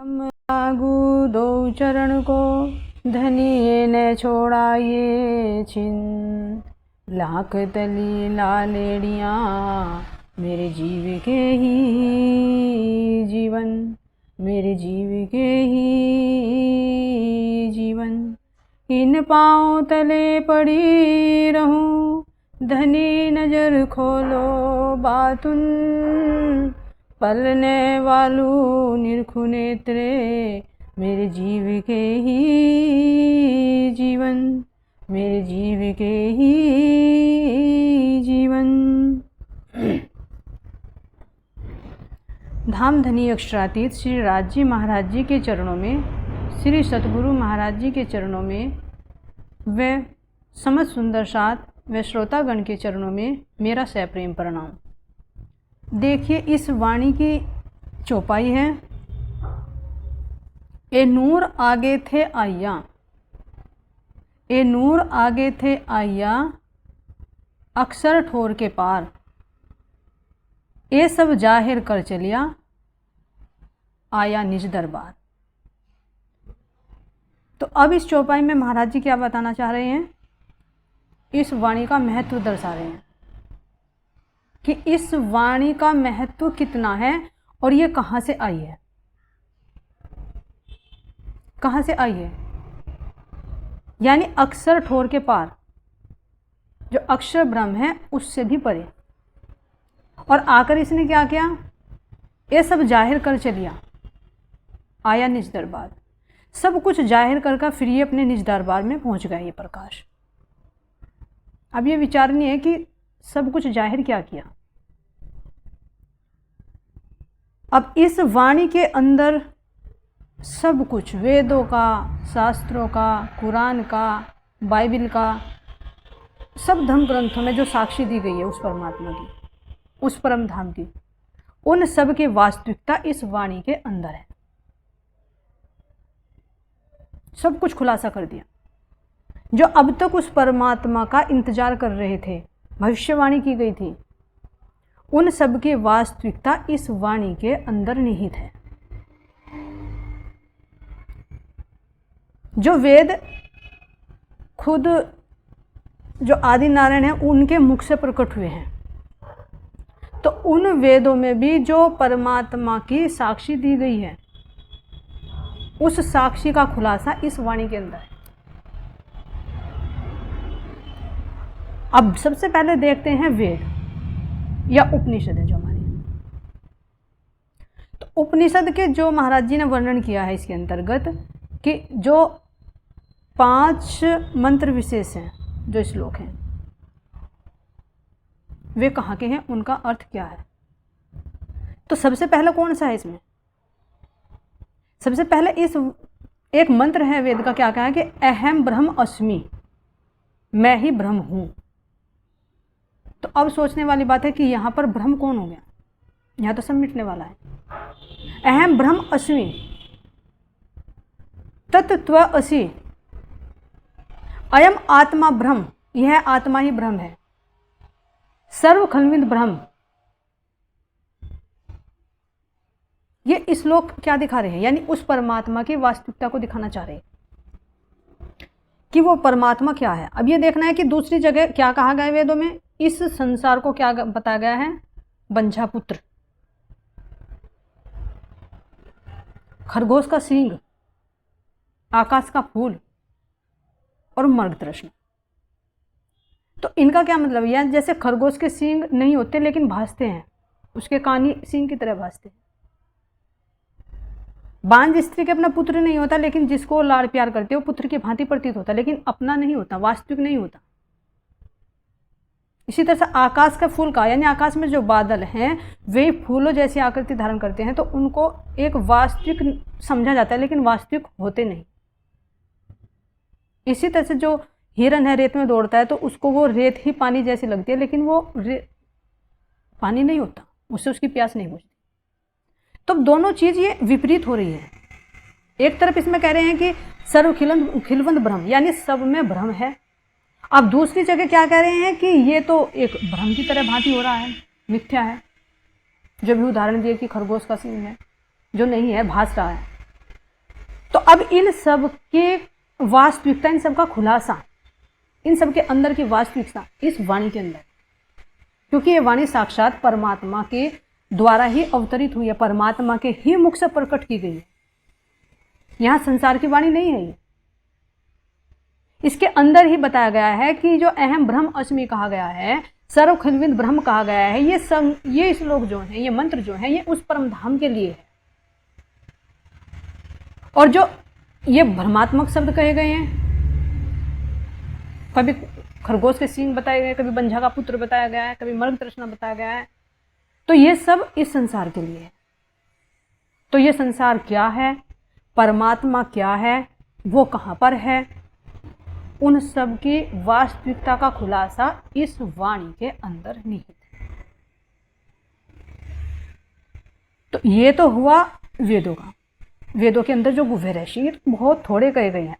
हम लागू दो चरण को, धनिये न छोड़ाइए छिन। लाख तली लालेड़ियाँ मेरे जीव के ही जीवन, मेरे जीव के ही जीवन। इन पाँव तले पड़ी रहूं, धनी नजर खोलो बातुन। पलने वालू निरखु नेत्रे मेरे जीव के ही जीवन, मेरे जीव के ही जीवन। धाम धनी अक्षरातीत श्री राज महाराज जी के चरणों में, श्री सतगुरु महाराज जी के चरणों में, व समस्त सुंदर साथ व श्रोतागण के चरणों में मेरा सप्रेम प्रणाम। देखिए इस वाणी की चौपाई है। ए नूर आगे थे आया, ए नूर आगे थे आया, अक्सर ठोर के पार। ए सब जाहिर कर चलिया, आया निज दरबार। तो अब इस चौपाई में महाराज जी क्या बताना चाह रहे हैं, इस वाणी का महत्व दर्शा रहे हैं कि इस वाणी का महत्व कितना है और ये कहाँ से आई है। कहाँ से आई है? यानी अक्षर ठोर के पार, जो अक्षर ब्रह्म है उससे भी परे। और आकर इसने क्या किया, ये सब जाहिर कर चलिया, आया निज दरबार। सब कुछ जाहिर कर फिर ये अपने निज दरबार में पहुंच गया ये प्रकाश। अब ये विचारणीय है कि सब कुछ जाहिर क्या किया। अब इस वाणी के अंदर सब कुछ, वेदों का, शास्त्रों का, कुरान का, बाइबिल का, सब धर्म ग्रंथों में जो साक्षी दी गई है उस परमात्मा की, उस परम धाम की, उन सब की वास्तविकता इस वाणी के अंदर है। सब कुछ खुलासा कर दिया। जो अब तक उस परमात्मा का इंतजार कर रहे थे, भविष्यवाणी की गई थी, उन सब की वास्तविकता इस वाणी के अंदर निहित है। जो वेद खुद जो आदि नारायण है उनके मुख से प्रकट हुए हैं, तो उन वेदों में भी जो परमात्मा की साक्षी दी गई है, उस साक्षी का खुलासा इस वाणी के अंदर है। अब सबसे पहले देखते हैं वेद या उपनिषद है जो हमारी। तो उपनिषद के जो महाराज जी ने वर्णन किया है इसके अंतर्गत कि जो 5 मंत्र विशेष हैं, जो श्लोक हैं, वे कहाँ के हैं, उनका अर्थ क्या है। तो सबसे पहले कौन सा है इसमें? सबसे पहले इस एक मंत्र है वेद का, क्या कहा है कि अहम ब्रह्म अस्मि, मैं ही ब्रह्म हूं। तो अब सोचने वाली बात है कि यहां पर ब्रह्म कौन हो गया, यहां तो सब मिटने वाला है। अहम ब्रह्म अस्मि तत्त्व असि, अयम आत्मा ब्रह्म, यह आत्मा ही ब्रह्म है। सर्व खलविद ब्रह्म। ये श्लोक क्या दिखा रहे हैं, यानी उस परमात्मा की वास्तविकता को दिखाना चाह रहे हैं कि वो परमात्मा क्या है। अब ये देखना है कि दूसरी जगह क्या कहा गया है वेदों में, इस संसार को क्या बताया गया है, बंझा पुत्र, खरगोश का सींग, आकाश का फूल और मर्ग तृष्णा। तो इनका क्या मतलब है, जैसे खरगोश के सींग नहीं होते लेकिन भासते हैं, उसके कान ही सींग की तरह भासते हैं। बांझ स्त्री के अपना पुत्र नहीं होता, लेकिन जिसको लाड़ प्यार करते हो पुत्र की भांति प्रतीत होता, लेकिन अपना नहीं होता, वास्तविक नहीं होता। इसी तरह से आकाश का फूल का, यानी आकाश में जो बादल हैं वे फूलों जैसी आकृति धारण करते हैं, तो उनको एक वास्तविक समझा जाता है, लेकिन वास्तविक होते नहीं। इसी तरह से जो हिरन है रेत में दौड़ता है, तो उसको वो रेत ही पानी जैसी लगती है, लेकिन वो पानी नहीं होता, उससे उसकी प्यास नहीं बुझती। तो दोनों चीज ये विपरीत हो रही है। एक तरफ इसमें कह रहे हैं कि सर्व खिलवंत ब्रह्म, यानी सब में ब्रह्म है। अब दूसरी जगह क्या कह रहे हैं कि ये तो एक भ्रम की तरह भांति हो रहा है, मिथ्या है। जो भी उदाहरण दिए कि खरगोश का सींग है, जो नहीं है, भास रहा है। अब इन सब के वास्तविकता, इन सब का खुलासा, इन सब के अंदर की वास्तविकता इस वाणी के अंदर, क्योंकि ये वाणी साक्षात परमात्मा के द्वारा ही अवतरित हुई है, परमात्मा के ही मुख से प्रकट की गई है। यहां संसार की वाणी नहीं है। इसके अंदर ही बताया गया है कि जो अहम ब्रह्म अस्मि कहा गया है, सर्वखंडित ब्रह्म कहा गया है, ये श्लोक जो है, ये मंत्र जो है, ये उस परम धाम के लिए है। और जो ये भ्रमात्मक शब्द कहे गए हैं, कभी खरगोश के सींग बताए गए, कभी बंझा का पुत्र बताया गया है, कभी मर्ग तृष्णा बताया गया है, तो ये सब इस संसार के लिए है। तो ये संसार क्या है, परमात्मा क्या है, वो कहाँ पर है, उन सब की वास्तविकता का खुलासा इस वाणी के अंदर निहित है। तो ये तो हुआ वेदों का। वेदों के अंदर जो गुह्य रहस्य बहुत थोड़े कहे गए हैं,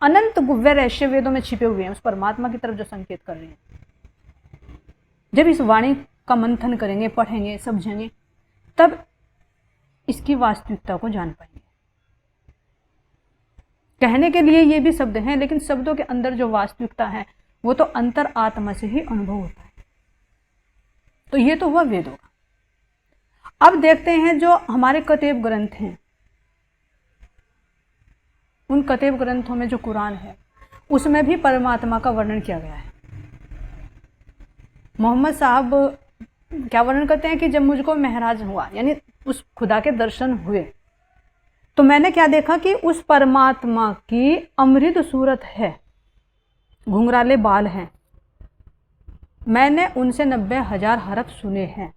अनंत गुह्य रहस्य वेदों में छिपे हुए हैं, उस परमात्मा की तरफ जो संकेत कर रहे हैं। जब इस वाणी का मंथन करेंगे, पढ़ेंगे, समझेंगे, तब इसकी वास्तविकता को जान पाएंगे। कहने के लिए ये भी शब्द हैं, लेकिन शब्दों के अंदर जो वास्तविकता है वो तो अंतर आत्मा से ही अनुभव होता है। तो ये तो हुआ वेदों का। अब देखते हैं जो हमारे कतेब ग्रंथ हैं, उन कतेब ग्रंथों में जो कुरान है उसमें भी परमात्मा का वर्णन किया गया है। मोहम्मद साहब क्या वर्णन करते हैं कि जब मुझको महराज हुआ, यानी उस खुदा के दर्शन हुए, तो मैंने क्या देखा कि उस परमात्मा की अमृत सूरत है, घुंघराले बाल हैं, मैंने उनसे 90,000 हरफ सुने हैं,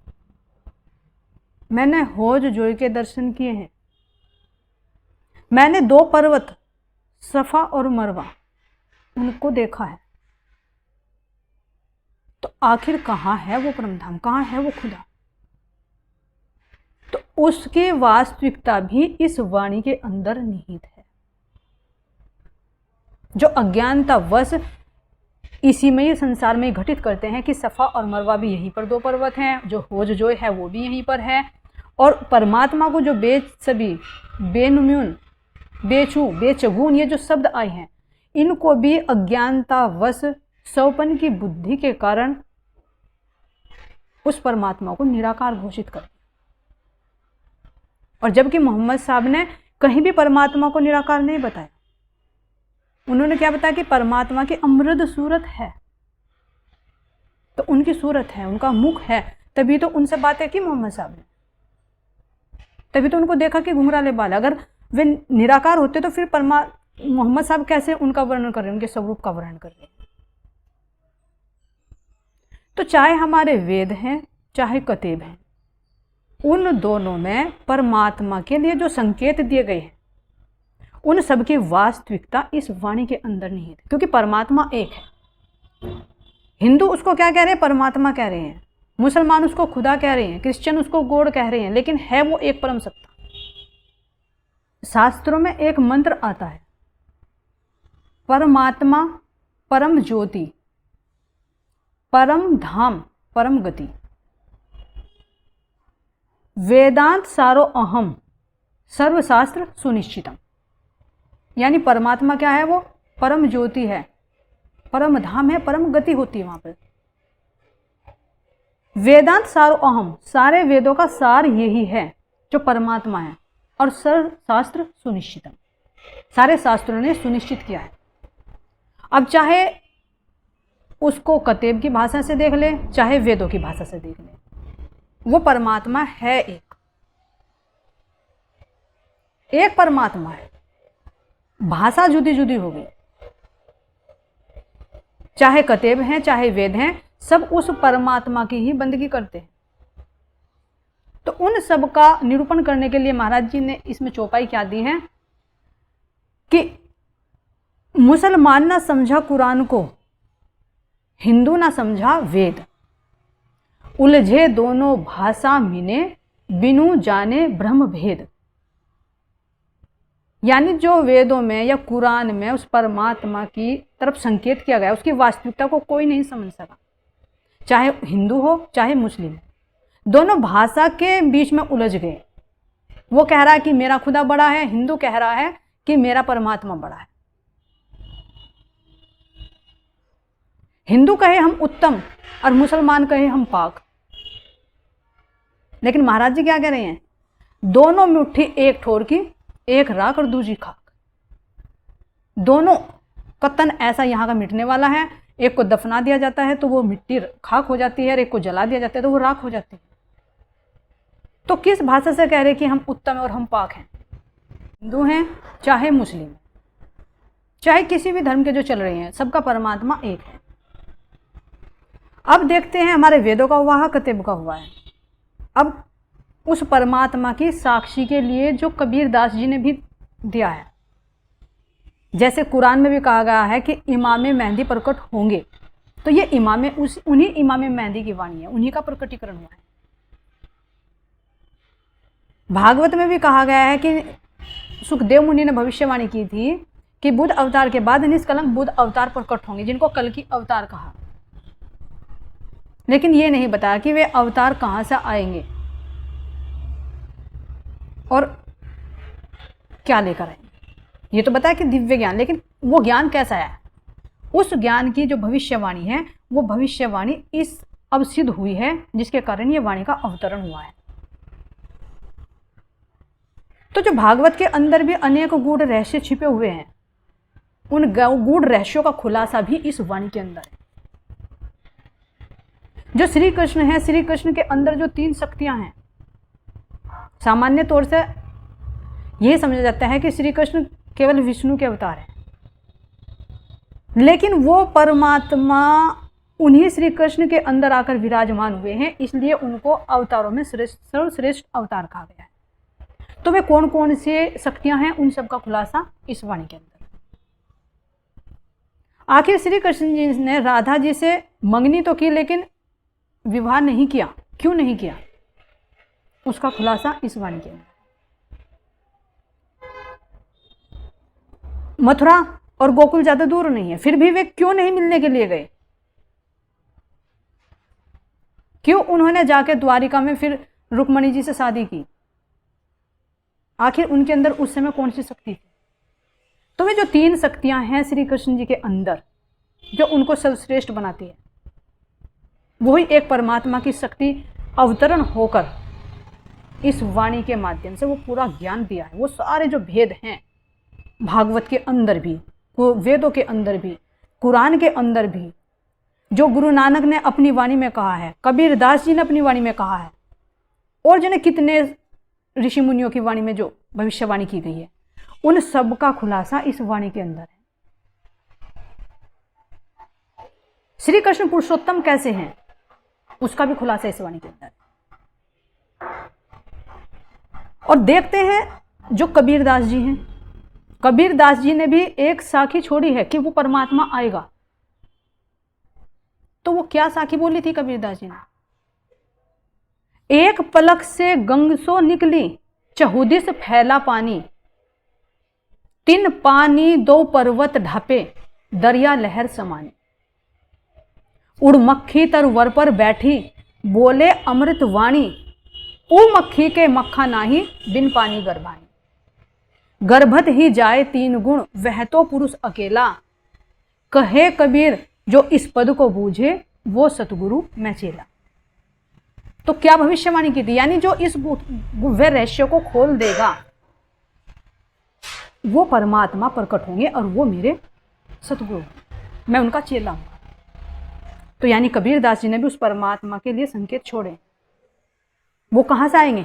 मैंने हौज जोई के दर्शन किए हैं, मैंने 2 पर्वत सफा और मरवा उनको देखा है। तो आखिर कहाँ है वो परमधाम, कहाँ है वो खुदा? तो उसकी वास्तविकता भी इस वाणी के अंदर निहित है। जो अज्ञानता वश इसी में, संसार में घटित करते हैं कि सफा और मरवा भी यहीं पर 2 पर्वत हैं, जो होज जोय है वो भी यहीं पर है, और परमात्मा को जो बेसबी, बेनुम्यून, बेचू, बेचगुन, ये जो शब्द आए हैं, इनको भी अज्ञानता वश सौपन की बुद्धि के कारण उस परमात्मा को निराकार घोषित कर। और जबकि मोहम्मद साहब ने कहीं भी परमात्मा को निराकार नहीं बताया, उन्होंने क्या बताया कि परमात्मा की अमृत सूरत है। तो उनकी सूरत है, उनका मुख है, तभी तो उनसे बातें की मोहम्मद साहब ने, तभी तो उनको देखा कि घुंघराले बाल। अगर वे निराकार होते तो फिर मोहम्मद साहब कैसे उनका वर्णन कर रहे हैं, उनके स्वरूप का वर्णन कर रहे हैं। तो चाहे हमारे वेद हैं, चाहे कतेब हैं, उन दोनों में परमात्मा के लिए जो संकेत दिए गए हैं, उन सब की वास्तविकता इस वाणी के अंदर निहित है। क्योंकि परमात्मा एक है। हिंदू उसको क्या कह रहे हैं? परमात्मा कह रहे हैं। मुसलमान उसको खुदा कह रहे हैं, क्रिश्चियन उसको गॉड कह रहे हैं, लेकिन है वो एक परम सत्ता। शास्त्रों में एक मंत्र आता है, परमात्मा, परम ज्योति, परम धाम, परम गति, वेदांत सारो अहम, सर्वशास्त्र सुनिश्चितम। यानी परमात्मा क्या है? वो परम ज्योति है, परम धाम है, परम गति होती है वहां पर। वेदांत सारो अहम, सारे वेदों का सार यही है जो परमात्मा है, और सर्वशास्त्र सुनिश्चितम, सारे शास्त्रों ने सुनिश्चित किया है। अब चाहे उसको कतेब की भाषा से देख ले, चाहे वेदों की भाषा से देख ले, वो परमात्मा है एक परमात्मा है। भाषा जुदी जुदी होगी, चाहे कतेब हैं चाहे वेद हैं, सब उस परमात्मा की ही बंदगी करते हैं। तो उन सब का निरूपण करने के लिए महाराज जी ने इसमें चौपाई क्या दी है कि मुसलमान ना समझा कुरान को, हिंदू ना समझा वेद, उलझे दोनों भाषा मिने, बिनु जाने ब्रह्म भेद। यानी जो वेदों में या कुरान में उस परमात्मा की तरफ संकेत किया गया, उसकी वास्तविकता को कोई नहीं समझ सका, चाहे हिंदू हो चाहे मुस्लिम हो, दोनों भाषा के बीच में उलझ गए। वो कह रहा है कि मेरा खुदा बड़ा है, हिंदू कह रहा है कि मेरा परमात्मा बड़ा है। हिंदू कहे हम उत्तम और मुसलमान कहे हम पाक, लेकिन महाराज जी क्या कह रहे हैं, दोनों मुट्ठी एक ठोर की, एक राख और दूसरी खाक। दोनों का तन ऐसा यहाँ का मिटने वाला है, एक को दफना दिया जाता है तो वो मिट्टी खाक हो जाती है, और एक को जला दिया जाता है तो वो राख हो जाती है। तो किस भाषा से कह रहे कि हम उत्तम और हम पाक हैं? हिंदू हैं चाहे मुस्लिम, चाहे किसी भी धर्म के जो चल रहे हैं, सबका परमात्मा एक है। अब देखते हैं हमारे वेदों का हुआ है, कतेब का हुआ है। अब उस परमात्मा की साक्षी के लिए जो कबीर दास जी ने भी दिया है, जैसे कुरान में भी कहा गया है कि इमाम मेहंदी प्रकट होंगे, तो ये उन्हीं इमाम मेहंदी की वाणी है, उन्हीं का प्रकटीकरण हुआ है। भागवत में भी कहा गया है कि सुखदेव मुनि ने भविष्यवाणी की थी कि बुद्ध अवतार के बाद निष्कलंक बुद्ध अवतार प्रकट होंगे, जिनको कल की अवतार कहा। लेकिन ये नहीं बताया कि वे अवतार कहाँ से आएंगे और क्या लेकर आएंगे। ये तो बताया कि दिव्य ज्ञान, लेकिन वो ज्ञान कैसा है? उस ज्ञान की जो भविष्यवाणी है, वो भविष्यवाणी इस अब सिद्ध हुई है, जिसके कारण ये वाणी का अवतरण हुआ है। तो जो भागवत के अंदर भी अनेक गूढ़ रहस्य छिपे हुए हैं, उन गूढ़ रहस्यों का खुलासा भी इस वाणी के अंदर है। जो श्री कृष्ण है, श्री कृष्ण के अंदर जो 3 शक्तियां हैं, सामान्य तौर से यह समझा जाता है कि श्री कृष्ण केवल विष्णु के अवतार हैं, लेकिन वो परमात्मा उन्हीं श्री कृष्ण के अंदर आकर विराजमान हुए हैं, इसलिए उनको अवतारों में सर्वश्रेष्ठ अवतार कहा गया है। तो वे कौन कौन से शक्तियां हैं, उन सब का खुलासा इस वाणी के अंदर। आखिर श्री कृष्ण जी ने राधा जी से मंगनी तो की, लेकिन विवाह नहीं किया। क्यों नहीं किया? उसका खुलासा इस वाणी के अंदर। मथुरा और गोकुल ज्यादा दूर नहीं है, फिर भी वे क्यों नहीं मिलने के लिए गए? क्यों उन्होंने जाके द्वारिका में फिर रुक्मणी जी से शादी की? आखिर उनके अंदर उस समय कौन सी शक्ति थी? तो वे जो 3 शक्तियां हैं श्री कृष्ण जी के अंदर, जो उनको सर्वश्रेष्ठ बनाती है, वही एक परमात्मा की शक्ति अवतरण होकर इस वाणी के माध्यम से वो पूरा ज्ञान दिया है। वो सारे जो भेद हैं भागवत के अंदर भी, वेदों के अंदर भी, कुरान के अंदर भी, जो गुरु नानक ने अपनी वाणी में कहा है, कबीर दास जी ने अपनी वाणी में कहा है, और जिन्हें कितने ऋषि मुनियों की वाणी में जो भविष्यवाणी की गई है, उन सब का खुलासा इस वाणी के अंदर है। श्री कृष्ण पुरुषोत्तम कैसे हैं, उसका भी खुलासा इस वाणी के अंदर है। और देखते हैं जो कबीर दास जी हैं, कबीर दास जी ने भी एक साखी छोड़ी है कि वो परमात्मा आएगा। तो वो क्या साखी बोली थी कबीर दास जी ने? एक पलक से गंग सो निकली, चहुदिस फैला पानी, 3 पानी 2 पर्वत ढापे, दरिया लहर समानी। उड़ मक्खी तर वर पर बैठी, बोले अमृत वाणी, ऊ मक्खी के मक्खा नाही, बिन पानी गर्भानी। गर्भत ही जाए 3 गुण, वह तो पुरुष अकेला, कहे कबीर जो इस पद को बूझे, वो सतगुरु मैं चेला। तो क्या भविष्यवाणी की थी? यानी जो इस वे रहस्य को खोल देगा, वो परमात्मा प्रकट होंगे और वो मेरे सतगुरु, मैं उनका चेला हूं। तो यानी कबीर दास जी ने भी उस परमात्मा के लिए संकेत छोड़े। वो कहां से आएंगे?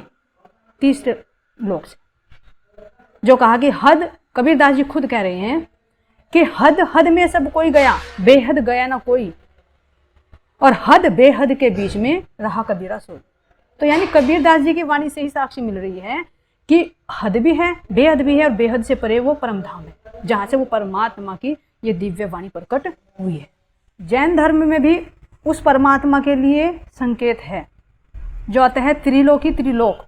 तीसरे लोक से। जो कहा कि हद, कबीर दास जी खुद कह रहे हैं कि हद हद में सब कोई गया, बेहद गया ना कोई, और हद बेहद के बीच में रहा कबीरा सोई। तो यानी कबीर दास जी की वाणी से ही साक्षी मिल रही है कि हद भी है, बेहद भी है, और बेहद से परे वो परम धाम है, जहां से वो परमात्मा की ये दिव्य वाणी प्रकट हुई है। जैन धर्म में भी उस परमात्मा के लिए संकेत है जो आता है त्रिलोकी त्रिलोक।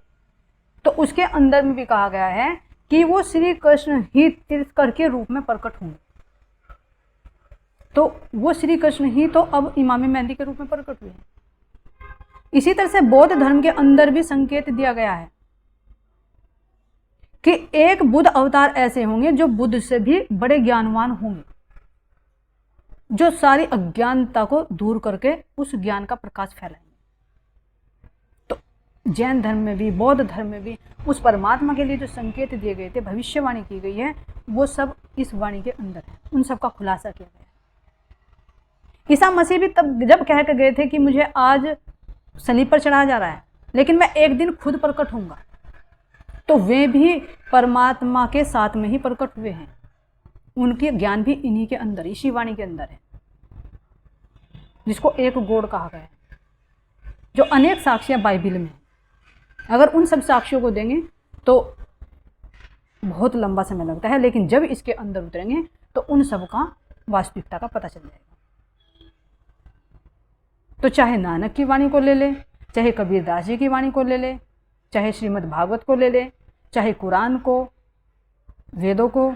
तो उसके अंदर में भी कहा गया है कि वो श्री कृष्ण ही तीर्थकर के रूप में प्रकट होंगे। तो वो श्री कृष्ण ही तो अब इमाम मेहंदी के रूप में प्रकट हुए हैं। इसी तरह से बौद्ध धर्म के अंदर भी संकेत दिया गया है कि एक बुद्ध अवतार ऐसे होंगे जो बुद्ध से भी बड़े ज्ञानवान होंगे, जो सारी अज्ञानता को दूर करके उस ज्ञान का प्रकाश फैलाएंगे। तो जैन धर्म में भी, बौद्ध धर्म में भी उस परमात्मा के लिए जो संकेत दिए गए थे, भविष्यवाणी की गई है, वो सब इस वाणी के अंदर है। उन सब का खुलासा किया गया है। ईसा मसीह भी तब जब कह के गए थे कि मुझे आज सलीब पर चढ़ाया जा रहा है, लेकिन मैं एक दिन खुद प्रकट होऊंगा, तो वे भी परमात्मा के साथ में ही प्रकट हुए हैं। उनके ज्ञान भी इन्हीं के अंदर, इसी वाणी के अंदर है, जिसको एक गोड़ कहा गया है, जो अनेक साक्षियां बाइबिल में। अगर उन सब साक्ष्यों को देंगे तो बहुत लंबा समय लगता है, लेकिन जब इसके अंदर उतरेंगे तो उन सब का वास्तविकता का पता चल जाएगा। तो चाहे नानक की वाणी को ले ले, चाहे कबीरदास जी की वाणी को ले ले, चाहे श्रीमद् भागवत को ले ले, चाहे कुरान को, वेदों को,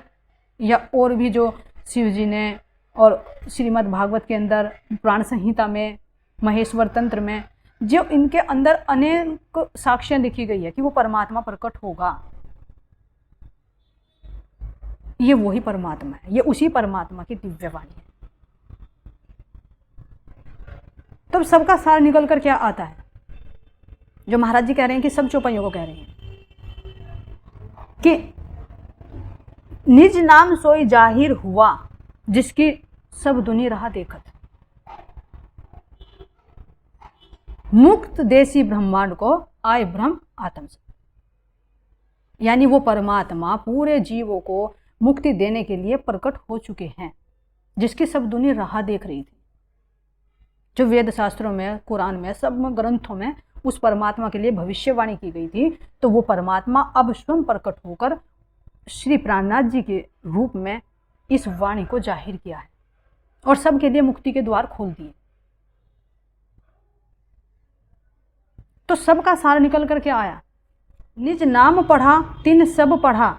या और भी जो शिव जी ने और श्रीमद् भागवत के अंदर, पुराण संहिता में, महेश्वर तंत्र में, जो इनके अंदर अनेक साक्ष्यां लिखी गई है कि वो परमात्मा प्रकट होगा। ये वही परमात्मा है, ये उसी परमात्मा की दिव्य वाणी है। तब सबका सार निकल कर क्या आता है, जो महाराज जी कह रहे हैं कि सब चौपाइयों को कह रहे हैं कि निज नाम सोई जाहिर हुआ, जिसकी सब दुनिया राह देखत, मुक्त देसी ब्रह्मांड को आय ब्रह्म आत्म से। यानी वो परमात्मा पूरे जीवों को मुक्ति देने के लिए प्रकट हो चुके हैं, जिसकी सब दुनिया राह देख रही थी। जो वेद शास्त्रों में, कुरान में, सब ग्रंथों में उस परमात्मा के लिए भविष्यवाणी की गई थी, तो वो परमात्मा अब स्वयं प्रकट होकर श्री प्राणनाथ जी के रूप में इस वाणी को जाहिर किया है और सबके लिए मुक्ति के द्वार खोल दिए। तो सबका सार निकल कर के आया, निज नाम पढ़ा तिन सब पढ़ा,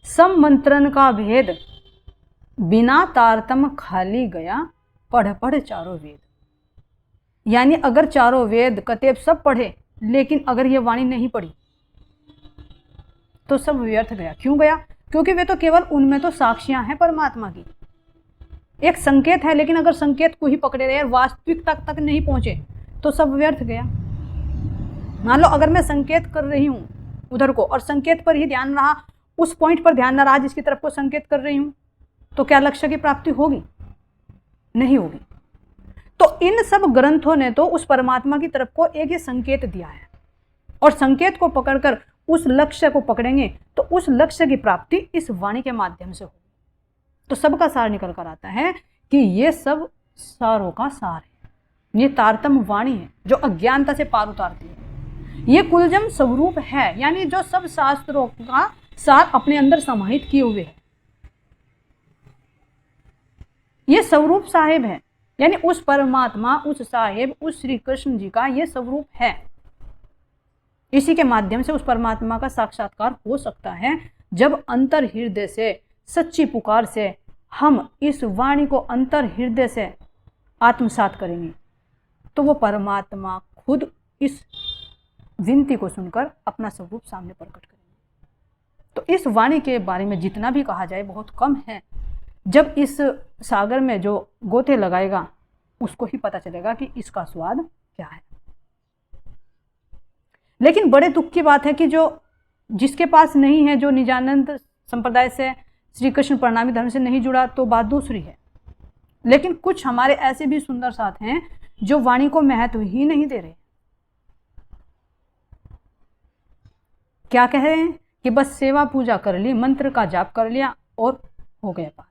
सम मंत्रन का भेद, बिना तारतम खाली गया, पढ़ पढ़ चारों वेद। यानी अगर चारों वेद कतेब सब पढ़े, लेकिन अगर ये वाणी नहीं पढ़ी तो सब व्यर्थ गया। क्यों गया? क्योंकि वे तो केवल उनमें तो साक्षियां हैं परमात्मा की, एक संकेत है, लेकिन अगर संकेत को ही पकड़े रहे, वास्तविकता तक नहीं पहुंचे, तो सब व्यर्थ गया। मान लो अगर मैं संकेत कर रही हूं उधर को, और संकेत पर ही ध्यान रहा, उस पॉइंट पर ध्यान न रहा जिसकी तरफ को संकेत कर रही हूं, तो क्या लक्ष्य की प्राप्ति होगी? नहीं होगी। तो इन सब ग्रंथों ने तो उस परमात्मा की तरफ को एक ही संकेत दिया है, और संकेत को पकड़कर उस लक्ष्य को पकड़ेंगे तो उस लक्ष्य की प्राप्ति इस वाणी के माध्यम से होगी। तो सबका सार निकल कर आता है कि ये सब सारों का सार है, ये तारतम वाणी है जो अज्ञानता से पार उतारती है। ये कुलजम स्वरूप है, यानी जो सब शास्त्रों का सार अपने अंदर समाहित किए हुए है। ये स्वरूप साहेब है, यानी उस परमात्मा, उस साहेब, उस श्री कृष्ण जी का ये स्वरूप है। इसी के माध्यम से उस परमात्मा का साक्षात्कार हो सकता है, जब अंतर हृदय से, सच्ची पुकार से हम इस वाणी को अंतर हृदय से आत्मसात करेंगे, तो वो परमात्मा खुद इस विनती को सुनकर अपना स्वरूप सामने प्रकट करेंगे। तो इस वाणी के बारे में जितना भी कहा जाए बहुत कम है। जब इस सागर में जो गोते लगाएगा उसको ही पता चलेगा कि इसका स्वाद क्या है। लेकिन बड़े दुख की बात है कि जो जिसके पास नहीं है, जो निजानंद संप्रदाय से, श्री कृष्ण प्रणामी धर्म से नहीं जुड़ा, तो बात दूसरी है। लेकिन कुछ हमारे ऐसे भी सुंदर साथ हैं जो वाणी को महत्व ही नहीं दे रहे। क्या कह रहे हैं कि बस सेवा पूजा कर ली, मंत्र का जाप कर लिया और हो गया पार।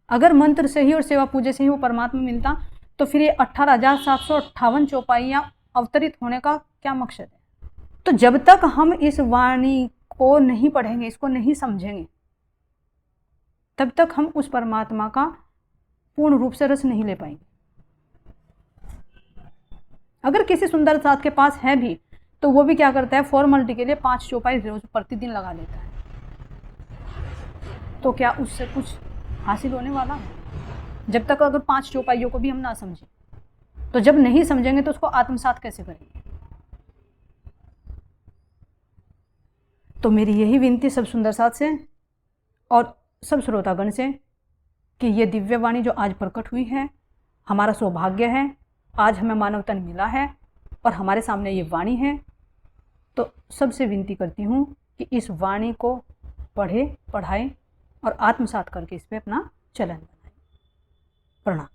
अगर मंत्र से ही और सेवा पूजा से ही वो परमात्मा मिलता, तो फिर ये 18,758 चौपाइयां अवतरित होने का क्या मकसद है? तो जब तक हम इस वाणी को नहीं पढ़ेंगे, इसको नहीं समझेंगे, तब तक हम उस परमात्मा का पूर्ण रूप से रस नहीं ले पाएंगे। अगर किसी सुंदर साथ के पास है भी, तो वो भी क्या करता है, फॉर्मेलिटी के लिए 5 चौपाई रोज प्रतिदिन लगा लेता है। तो क्या उससे कुछ हासिल होने वाला है? जब तक अगर 5 चौपाइयों को भी हम ना समझें, तो जब नहीं समझेंगे तो उसको आत्मसात कैसे करेंगे? तो मेरी यही विनती सब सुंदर साथ से और सब श्रोतागण से कि ये दिव्य वाणी जो आज प्रकट हुई है, हमारा सौभाग्य है, आज हमें मानव तन मिला है और हमारे सामने ये वाणी है। तो सबसे विनती करती हूँ कि इस वाणी को पढ़े, पढ़ाएं और आत्मसात करके इस पर अपना चलन बनाएं। प्रणाम।